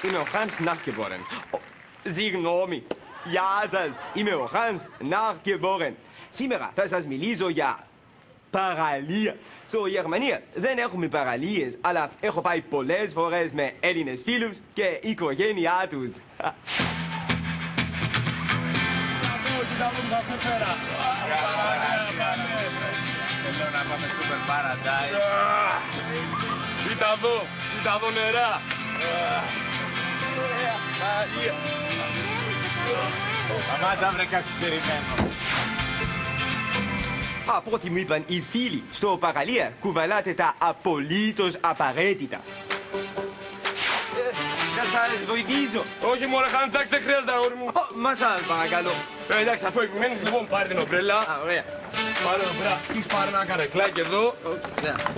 Είμαι ο Hans Nachgeboren. Συγγνώμη. Γεια σας. Είμαι ο Hans Nachgeboren. Σήμερα θα σας μιλήσω για παραλία. Στο Γερμανία δεν έχουμε παραλίες, αλλά έχω πάει πολλές φορές με Έλληνες φίλους και οικογένειά τους. Θέλω να πάμε Super Paradise. Κοίτα εδώ νερά. Σταμάτα βρε καθυστερημένο. Από ό,τι μου είπαν οι φίλοι, στο παραλία κουβαλάτε τα απολύτως απαραίτητα. Να σας βοηθήσω. Όχι μωρέ Χάν, εντάξει δεν χρειάζεται αγόρι μου. Μα σας παρακαλώ. Εντάξει, αφού επιμένεις λοιπόν πάρε την ομπρέλα. Ωραία. Πάρε ομπρέλα, έχεις πάρει ένα καρεκλάκι εδώ.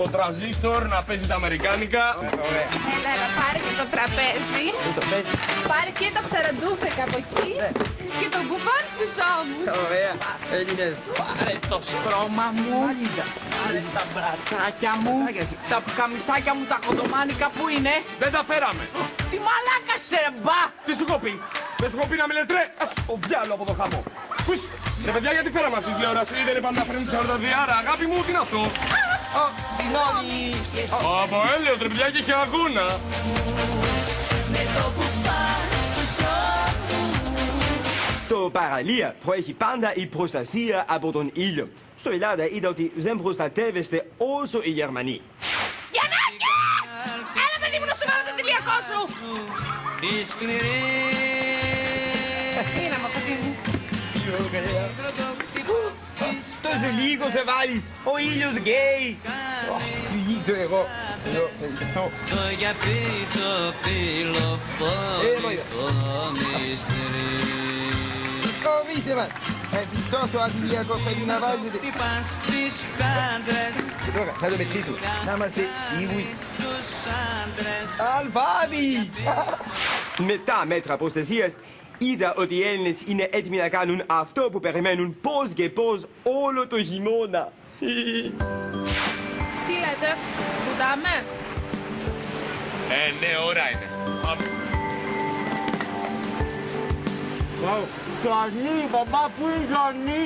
Το τραζίστορ να παίζει τα αμερικάνικα. Ωραία. Έλα, πάρε και το τραπέζι. Πάρε και το ψαραντούφεκ από εκεί. Και το μπουφάν στους ώμους. Ωραία. Έλληνες. Πάρε το στρώμα μου. Πάρε τα μπρατσάκια μου. Τα καμισάκια μου, τα κοντομάνικα που είναι. Δεν τα φέραμε. Τι μαλάκα σε μπα. Τι σου έχω πει. Δεν σου έχω πει να με λες τρε. Ας το διάλο από το χαμό. Πούς. Ρε παιδιά γιατί φέραμε αυτή τη τηλεόραση. Δεν είπαμε να φέρουμε 40 διάρα. Αγάπη μου τι είναι αυτό. Συγγνώμη. Από έλαιο ρε παιδιά και έχει αγώνα. Στο παραλία προέχει πάντα η προστασία από τον ήλιο. Στο Ελλάδα είδα ότι δεν προστατεύεστε όσο οι Γερμανοί. Γιαννάκη! Έλα παιδί μου να σου βάλω τον τηλιακό σου. Ήρεμα παιδί μου. Τόσο λίγο σε βάλεις. Ο ήλιος γκέι. Φυγήσω εγώ. Το γιατί το τηλεφωνικό μυστήρι. Ορίστε μας. Τόσο αντιλιακό πρέπει να βάζετε. Τι πας στις άντρες. Και τώρα θα το μετρήσω. Να είμαστε σίγουροι. Τους άντρες. Αλφάβη! Μετά μέτρα προστασίας είδα ότι οι Έλληνες είναι έτοιμοι να κάνουν αυτό που περιμένουν πώς και πώς όλο το χειμώνα. Τι λέτε, βουτάμε. Ναι, ώρα είναι. Πάμε. Γιάννη, μπαμπά, πού είναι Γιάννη.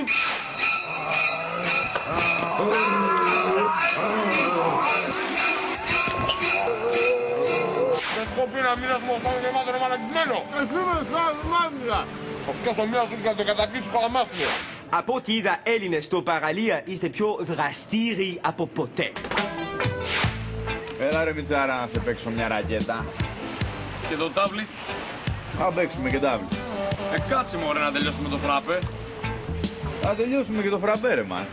Δεν σου έχω πει να μην έχουμε οφθάνο γεμάτο ρε μαλακισμένο. Εσύ με σφάλμάτια. Θα πιάσω μία σου και να το καταπίσω χαλαμάστιο. Από ό,τι είδα Έλληνες στο παραλία είστε πιο δραστήριοι από ποτέ. Έλα ρε Μιτζάρα να σε παίξω μια ρακέτα. Και το τάβλι. Θα παίξουμε και τάβλη. Κάτσε μωρέ να τελειώσουμε το φράπε. Θα τελειώσουμε και το φραμπέ ρε man.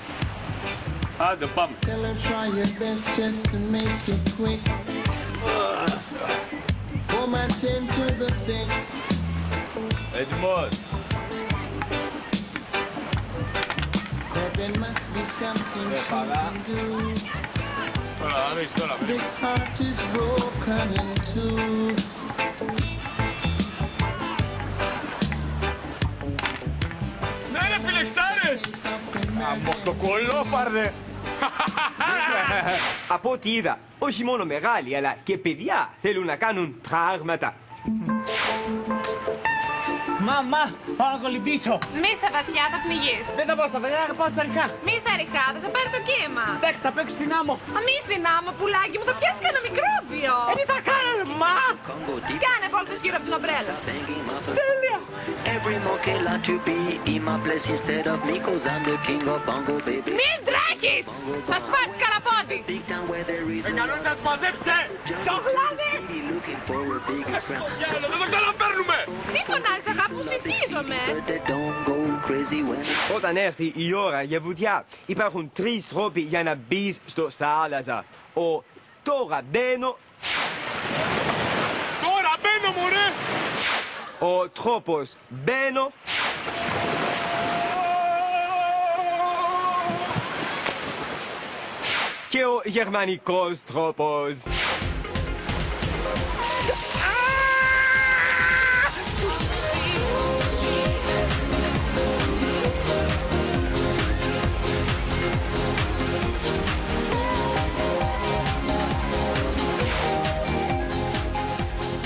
Άντε πάμε. Tell her try your best just to make it quick. Pour my tin to the sink. Έτοιμος. But there must be something she can do. Τώρα, ανοίξει τώρα. This heart is broken in two. Ναι ρε φιλεξάρες. Από το κολόφαρδε. Από ό,τι είδα, όχι μόνο μεγάλοι αλλά και παιδιά θέλουν να κάνουν πράγματα. Μαμά, πάω να κολυμπήσω. Μη στα βαθιά, θα πνιγείς. Δεν θα πάω στα παιδιά, θα πάω στα ρηχά. Μη στα ρηχά, θα σε πάρει το κύμα. Εντάξει, θα παίξω στην άμμο. Μη στην άμμο, πουλάκι μου, θα πιάσει κανένα μικρόβιο. Τι θα κάνω, ρε, μα. Κάνε βόλτες γύρω από την ομπρέλα. Τέλεια. Every monkey like to be in my place instead of me, 'cause I'm the king of bongo, baby. Μην τρέχεις! Θα σπάσεις καραπόδι. Big town where there is Καλό είναι να τους μαζέψε. Τσοχλάδι. city looking for a bigger crown. Γιάλο, δεν το καταφέρνουμε. Μη φωνάζεις αγάπη μου, συνηθίζομαι. But they don't go crazy when Όταν έρθει η ώρα για βουτιά, υπάρχουν τρεις τρόποι για να μπεις στο θάλασσα. Ο τώρα μπαίνω, Τώρα μπαίνω μωρέ. ο τρόπος μπαίνω και ο γερμανικός τρόπος.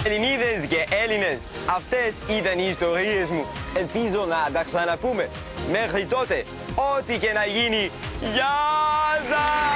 Ελληνίδες Ελληνίδες και Έλληνες, αυτές ήταν οι ιστορίες μου. Ελπίζω να τα ξαναπούμε. Μέχρι τότε, ό,τι και να γίνει, γεια σας!